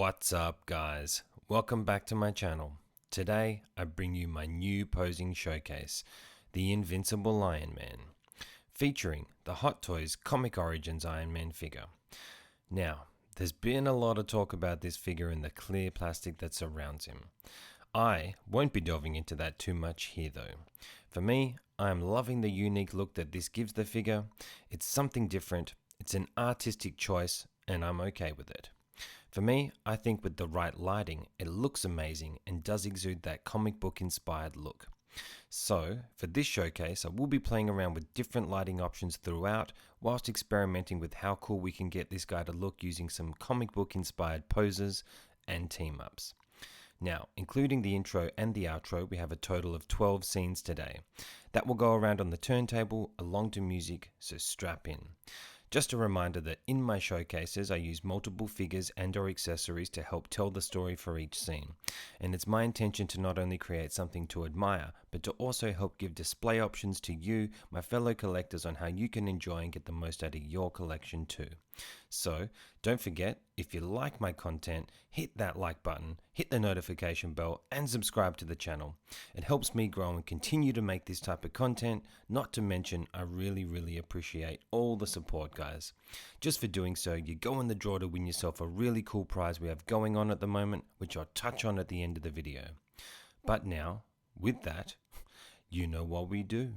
What's up, guys? Welcome back to my channel. Today I bring you my new posing showcase, the Invincible Iron Man, featuring the Hot Toys Comic Origins Iron Man figure. Now, there's been a lot of talk about this figure and the clear plastic that surrounds him. I won't be delving into that too much here though. For me, I am loving the unique look that this gives the figure. It's something different, it's an artistic choice, and I'm okay with it. For me, I think with the right lighting, it looks amazing and does exude that comic book inspired look. So, for this showcase, I will be playing around with different lighting options throughout, whilst experimenting with how cool we can get this guy to look using some comic book inspired poses and team ups. Now, including the intro and the outro, we have a total of 12 scenes today. That will go around on the turntable along to music, so strap in. Just a reminder that in my showcases I use multiple figures and or accessories to help tell the story for each scene, and it's my intention to not only create something to admire, but to also help give display options to you, my fellow collectors, on how you can enjoy and get the most out of your collection too. So don't forget, if you like my content, hit that like button, hit the notification bell and subscribe to the channel. It helps me grow and continue to make this type of content, not to mention I really appreciate all the support, guys. Just for doing so, you go in the draw to win yourself a really cool prize we have going on at the moment, which I'll touch on at the end of the video. But now, with that, you know what we do.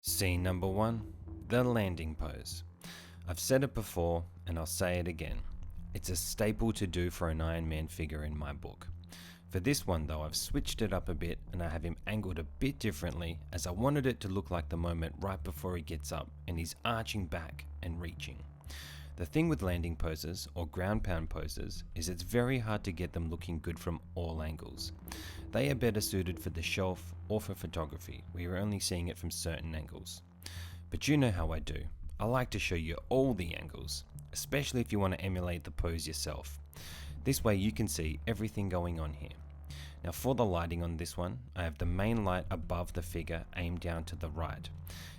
Scene number 1, the landing pose. I've said it before and I'll say it again. It's a staple to do for an Iron Man figure in my book. For this one though, I've switched it up a bit and I have him angled a bit differently, as I wanted it to look like the moment right before he gets up and he's arching back and reaching. The thing with landing poses, or ground pound poses, is it's very hard to get them looking good from all angles. They are better suited for the shelf or for photography, where you're only seeing it from certain angles. But you know how I do. I like to show you all the angles, especially if you want to emulate the pose yourself. This way you can see everything going on here. Now for the lighting on this one, I have the main light above the figure aimed down to the right.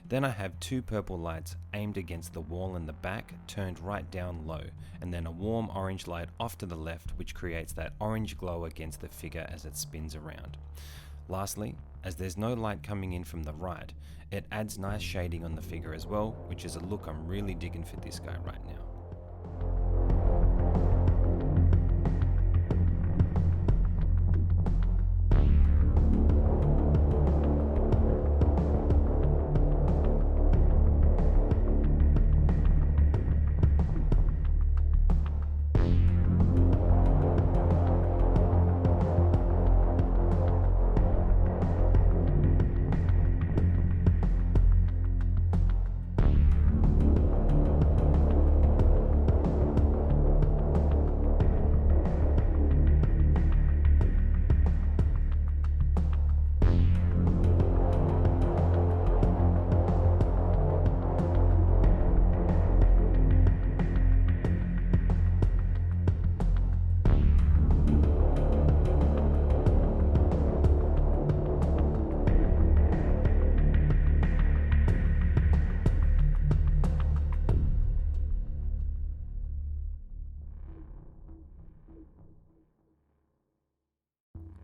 Then I have two purple lights aimed against the wall in the back, turned right down low, and then a warm orange light off to the left, which creates that orange glow against the figure as it spins around. Lastly, as there's no light coming in from the right, it adds nice shading on the figure as well, which is a look I'm really digging for this guy right now.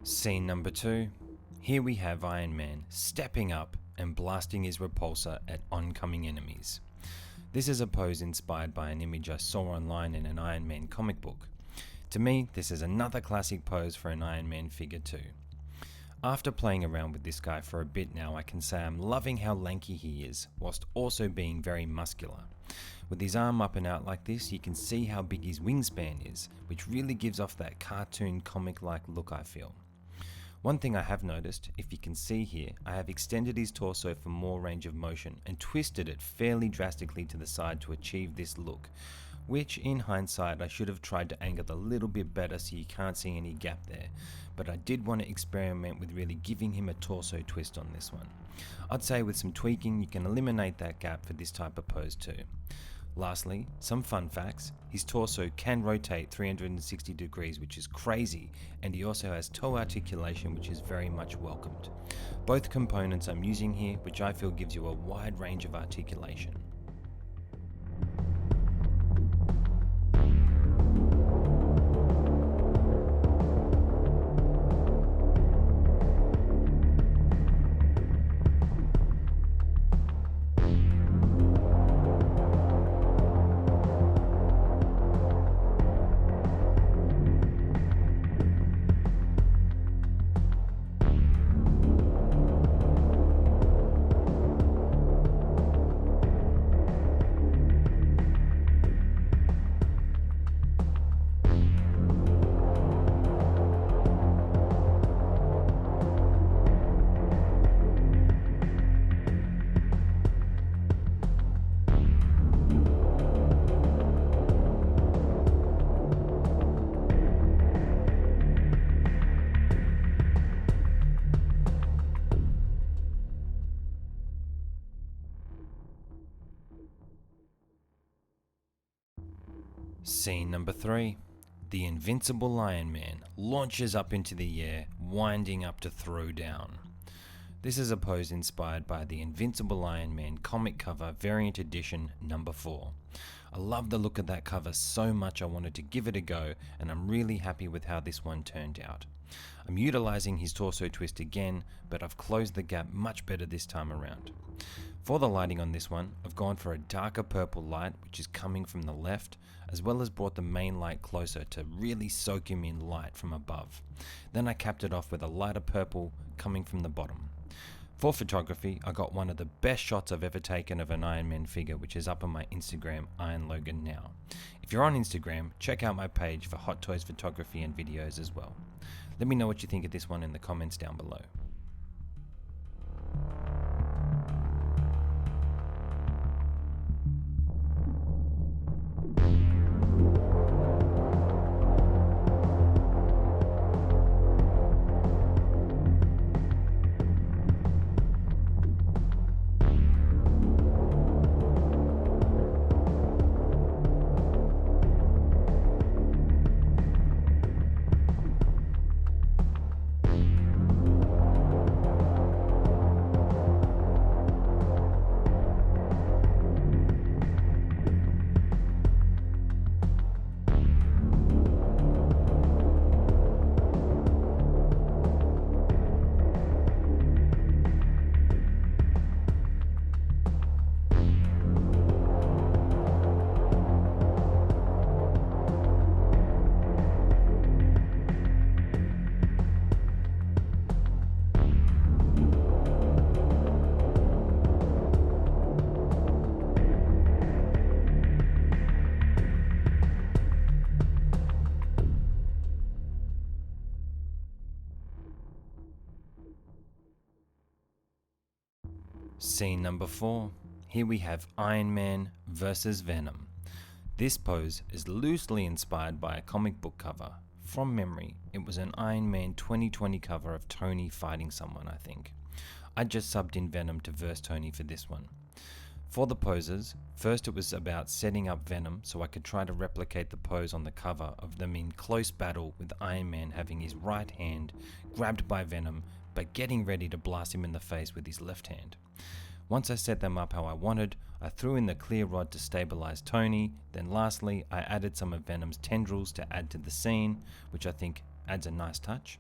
Scene number 2. Here we have Iron Man stepping up and blasting his repulsor at oncoming enemies. This is a pose inspired by an image I saw online in an Iron Man comic book. To me, this is another classic pose for an Iron Man figure too. After playing around with this guy for a bit now, I can say I'm loving how lanky he is, whilst also being very muscular. With his arm up and out like this, you can see how big his wingspan is, which really gives off that cartoon comic-like look, I feel. One thing I have noticed, if you can see here, I have extended his torso for more range of motion and twisted it fairly drastically to the side to achieve this look, which in hindsight I should have tried to angle a little bit better so you can't see any gap there, but I did want to experiment with really giving him a torso twist on this one. I'd say with some tweaking you can eliminate that gap for this type of pose too. Lastly, some fun facts: his torso can rotate 360 degrees, which is crazy, and he also has toe articulation, which is very much welcomed. Both components I'm using here, which I feel gives you a wide range of articulation. Scene number 3. The Invincible Iron Man launches up into the air, winding up to throw down. This is a pose inspired by the Invincible Iron Man comic cover variant edition number 4. I love the look of that cover so much I wanted to give it a go, and I'm really happy with how this one turned out. I'm utilizing his torso twist again, but I've closed the gap much better this time around. For the lighting on this one, I've gone for a darker purple light which is coming from the left, as well as brought the main light closer to really soak him in light from above. Then I capped it off with a lighter purple coming from the bottom. For photography, I got one of the best shots I've ever taken of an Iron Man figure, which is up on my Instagram, Iron Logan Now. If you're on Instagram, check out my page for Hot Toys photography and videos as well. Let me know what you think of this one in the comments down below. Scene number 4. Here we have Iron Man versus Venom. This pose is loosely inspired by a comic book cover. From memory, it was an Iron Man 2020 cover of Tony fighting someone, I think. I just subbed in Venom to verse Tony for this one. For the poses, first it was about setting up Venom so I could try to replicate the pose on the cover of them in close battle with Iron Man having his right hand grabbed by Venom but getting ready to blast him in the face with his left hand. Once I set them up how I wanted, I threw in the clear rod to stabilize Tony, then lastly I added some of Venom's tendrils to add to the scene, which I think adds a nice touch.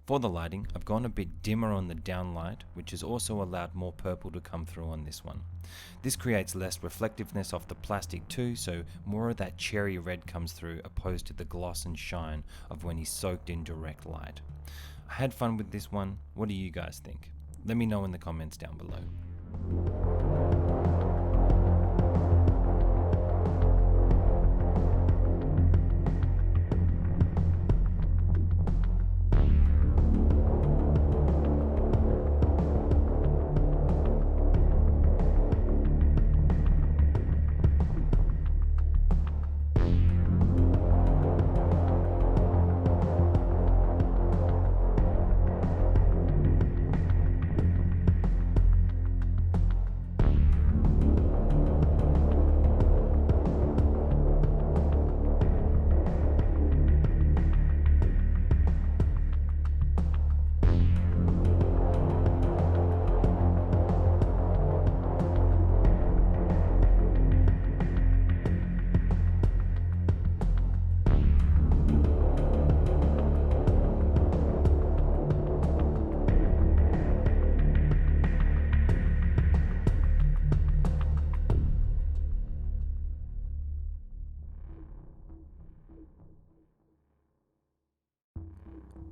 For the lighting, I've gone a bit dimmer on the downlight, which has also allowed more purple to come through on this one. This creates less reflectiveness off the plastic too, so more of that cherry red comes through opposed to the gloss and shine of when he's soaked in direct light. I had fun with this one. What do you guys think? Let me know in the comments down below.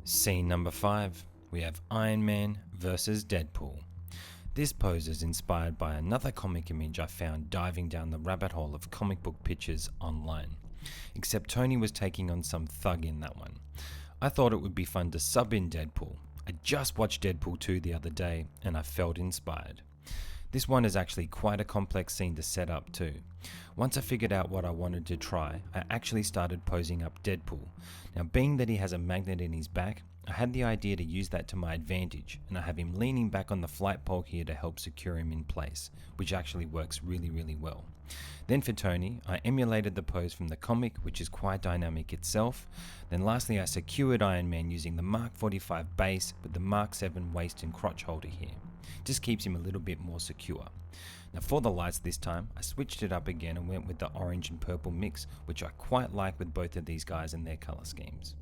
Scene number 5. We have Iron Man versus Deadpool. This pose is inspired by another comic image I found diving down the rabbit hole of comic book pictures online. Except Tony was taking on some thug in that one. I thought it would be fun to sub in Deadpool. I just watched Deadpool 2 the other day and I felt inspired. This one is actually quite a complex scene to set up too. Once I figured out what I wanted to try, I actually started posing up Deadpool. Now, being that he has a magnet in his back, I had the idea to use that to my advantage, and I have him leaning back on the flight pole here to help secure him in place, which actually works really well. Then for Tony, I emulated the pose from the comic, which is quite dynamic itself. Then lastly, I secured Iron Man using the Mark 45 base with the Mark 7 waist and crotch holder here. Just keeps him a little bit more secure. Now for the lights this time, I switched it up again and went with the orange and purple mix, which I quite like with both of these guys and their color schemes.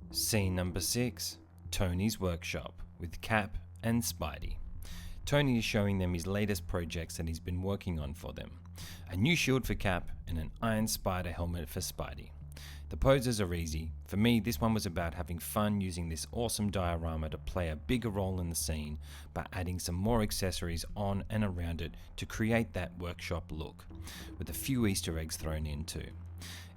Scene number 6, Tony's workshop with Cap and Spidey. Tony is showing them his latest projects that he's been working on for them. A new shield for Cap and an Iron Spider helmet for Spidey. The poses are easy. For me, this one was about having fun using this awesome diorama to play a bigger role in the scene by adding some more accessories on and around it to create that workshop look, with a few Easter eggs thrown in too.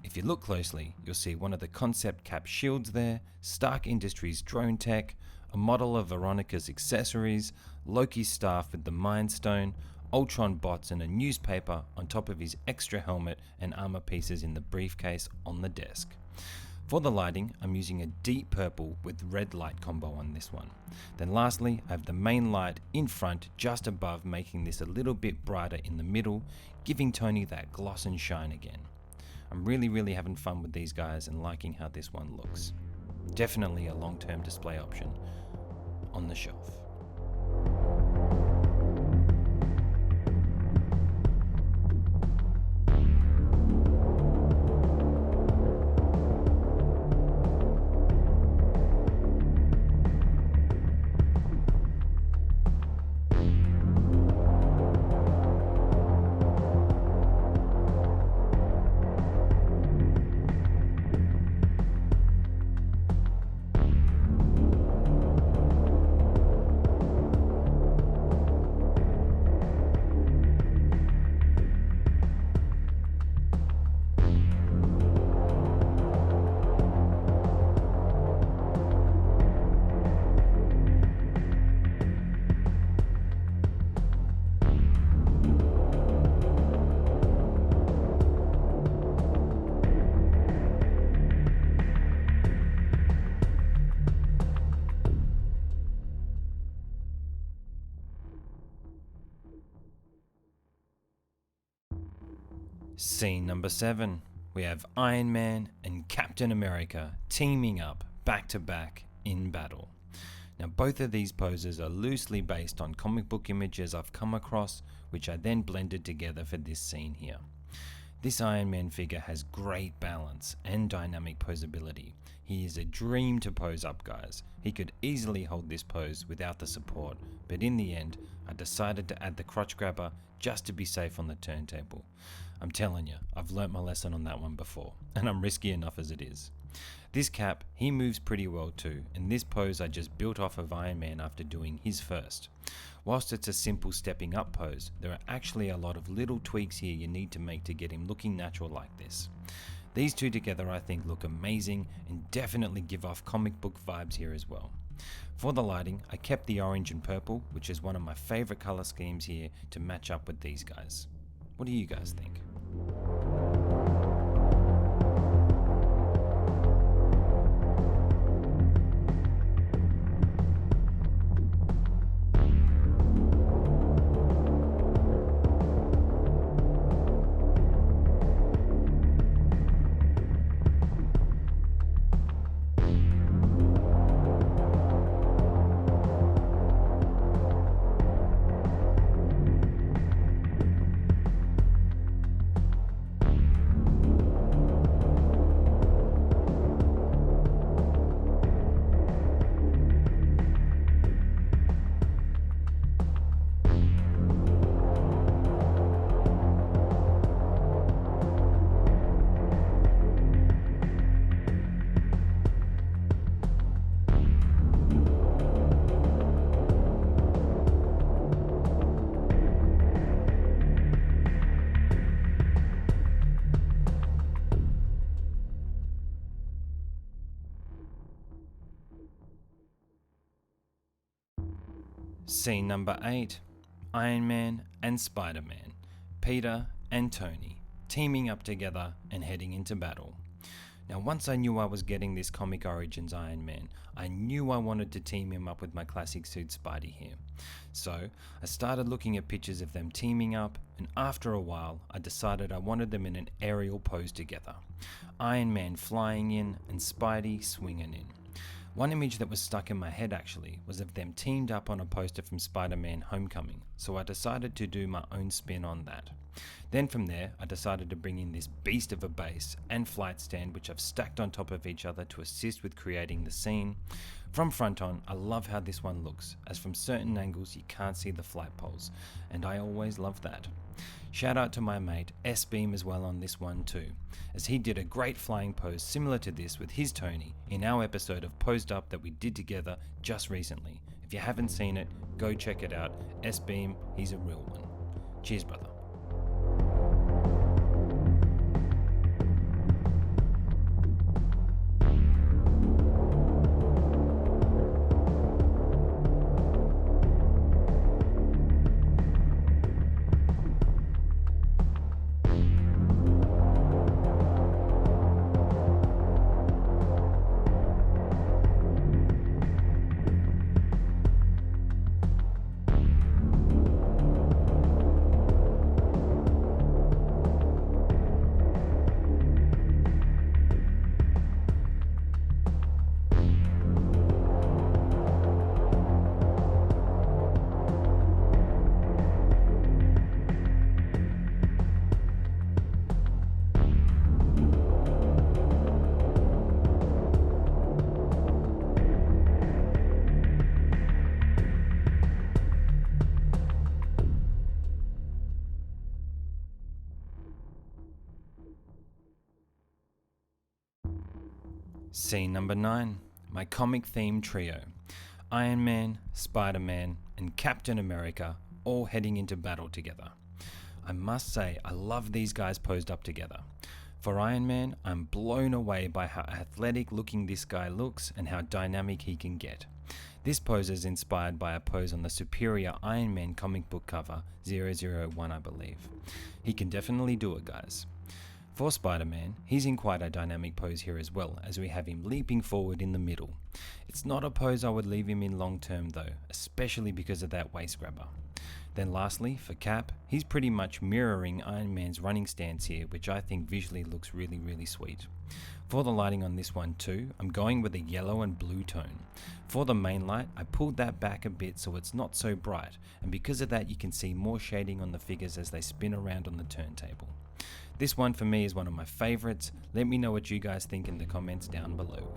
If you look closely, you'll see one of the concept Cap shields there, Stark Industries drone tech, a model of Veronica's accessories, Loki's staff with the Mind Stone, Ultron bots and a newspaper on top of his extra helmet and armor pieces in the briefcase on the desk. For the lighting, I'm using a deep purple with red light combo on this one. Then lastly, I have the main light in front just above, making this a little bit brighter in the middle, giving Tony that gloss and shine again. I'm really having fun with these guys and liking how this one looks. Definitely a long-term display option on the shelf. Scene number 7, we have Iron Man and Captain America teaming up back to back in battle. Now both of these poses are loosely based on comic book images I've come across, which I then blended together for this scene here. This Iron Man figure has great balance and dynamic posability. He is a dream to pose up, guys. He could easily hold this pose without the support, but in the end, I decided to add the crotch grabber just to be safe on the turntable. I'm telling you, I've learnt my lesson on that one before, and I'm risky enough as it is. This Cap, he moves pretty well too, and this pose I just built off of Iron Man after doing his first. Whilst it's a simple stepping up pose, there are actually a lot of little tweaks here you need to make to get him looking natural like this. These two together I think look amazing and definitely give off comic book vibes here as well. For the lighting, I kept the orange and purple, which is one of my favourite colour schemes here to match up with these guys. What do you guys think? Scene number 8. Iron Man and Spider-Man, Peter and Tony, teaming up together and heading into battle. Now, once I knew I was getting this comic origins Iron Man, I knew I wanted to team him up with my classic suit Spidey here. So I started looking at pictures of them teaming up, and after a while I decided I wanted them in an aerial pose together. Iron Man flying in and Spidey swinging in. One image that was stuck in my head actually was of them teamed up on a poster from Spider-Man Homecoming, so I decided to do my own spin on that. Then from there, I decided to bring in this beast of a base and flight stand which I've stacked on top of each other to assist with creating the scene. From front on, I love how this one looks, as from certain angles you can't see the flight poles, and I always love that. Shout out to my mate S-Beam as well on this one too, as he did a great flying pose similar to this with his Tony in our episode of Posed Up that we did together just recently. If you haven't seen it, go check it out. S-Beam, he's a real one. Cheers, brother. Scene number 9. My comic themed trio. Iron Man, Spider-Man, and Captain America all heading into battle together. I must say, I love these guys posed up together. For Iron Man, I'm blown away by how athletic looking this guy looks and how dynamic he can get. This pose is inspired by a pose on the superior Iron Man comic book cover 001, I believe. He can definitely do it, guys. For Spider-Man, he's in quite a dynamic pose here as well, as we have him leaping forward in the middle. It's not a pose I would leave him in long term though, especially because of that waist grabber. Then lastly, for Cap, he's pretty much mirroring Iron Man's running stance here, which I think visually looks really sweet. For the lighting on this one too, I'm going with a yellow and blue tone. For the main light, I pulled that back a bit so it's not so bright, and because of that you can see more shading on the figures as they spin around on the turntable. This one for me is one of my favorites. Let me know what you guys think in the comments down below.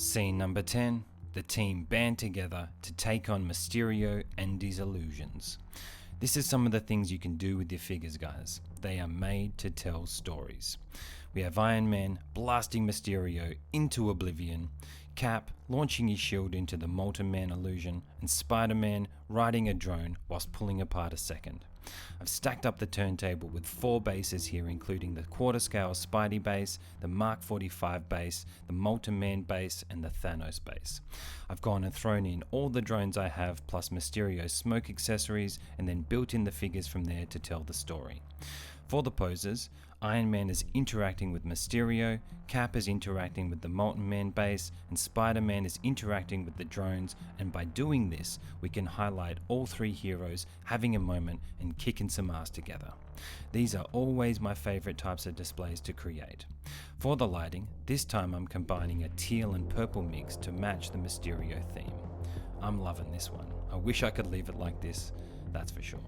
Scene number 10. The team band together to take on Mysterio and his illusions. This is some of the things you can do with your figures, guys. They are made to tell stories. We have Iron Man blasting Mysterio into oblivion, Cap launching his shield into the Molten Man illusion, and Spider-Man riding a drone whilst pulling apart a second. I've stacked up the turntable with 4 bases here, including the quarter scale Spidey base, the Mark 45 base, the Molten Man base, and the Thanos base. I've gone and thrown in all the drones I have plus Mysterio's smoke accessories, and then built in the figures from there to tell the story. For the poses, Iron Man is interacting with Mysterio, Cap is interacting with the Molten Man base, and Spider-Man is interacting with the drones, and by doing this, we can highlight all three heroes having a moment and kicking some ass together. These are always my favorite types of displays to create. For the lighting, this time I'm combining a teal and purple mix to match the Mysterio theme. I'm loving this one. I wish I could leave it like this, that's for sure.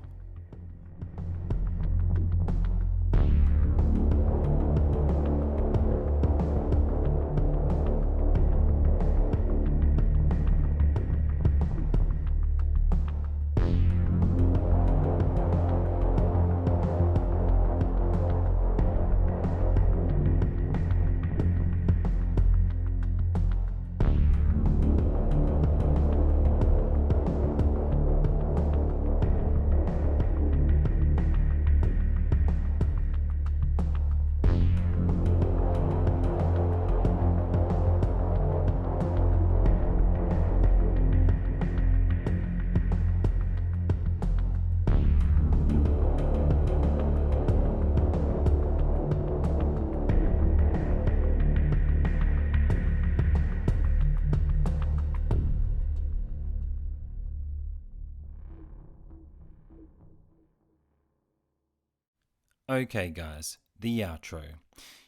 Okay guys, the outro.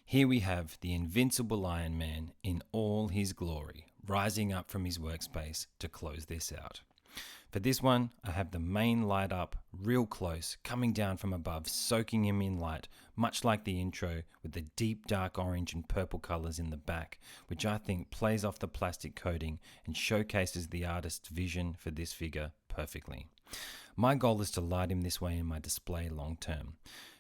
Here we have the Invincible Iron Man in all his glory, rising up from his workspace to close this out. For this one, I have the main light up real close, coming down from above, soaking him in light, much like the intro, with the deep dark orange and purple colours in the back, which I think plays off the plastic coating and showcases the artist's vision for this figure perfectly. My goal is to light him this way in my display long term.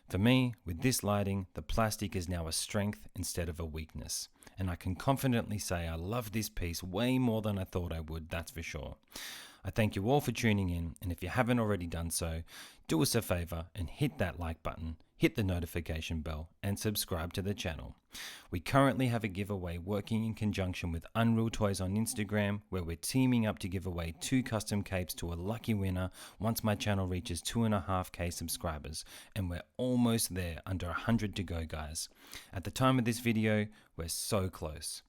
For me, with this lighting, the plastic is now a strength instead of a weakness, and I can confidently say I love this piece way more than I thought I would, that's for sure. I thank you all for tuning in, and if you haven't already done so, do us a favour and hit that like button, hit the notification bell, and subscribe to the channel. We currently have a giveaway working in conjunction with Unreal Toys on Instagram, where we're teaming up to give away 2 custom capes to a lucky winner once my channel reaches 2.5k subscribers, and we're almost there, under 100 to go guys. At the time of this video, we're so close.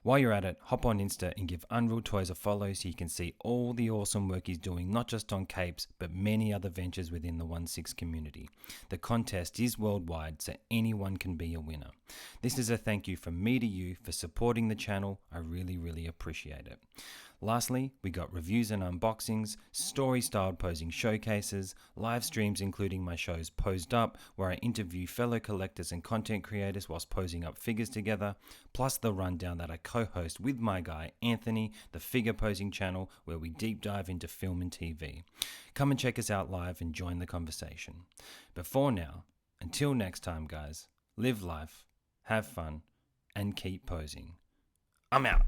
While you're at it, hop on Insta and give Unreal Toys a follow so you can see all the awesome work he's doing, not just on capes, but many other ventures within the 1/6 community. The contest is worldwide, so anyone can be a winner. This is a thank you from me to you for supporting the channel. I really appreciate it. Lastly, we got reviews and unboxings, story-styled posing showcases, live streams including my shows Posed Up, where I interview fellow collectors and content creators whilst posing up figures together, plus the rundown that I co-host with my guy Anthony, the Figure Posing channel, where we deep dive into film and TV. Come and check us out live and join the conversation. But for now, until next time guys, live life, have fun, and keep posing. I'm out.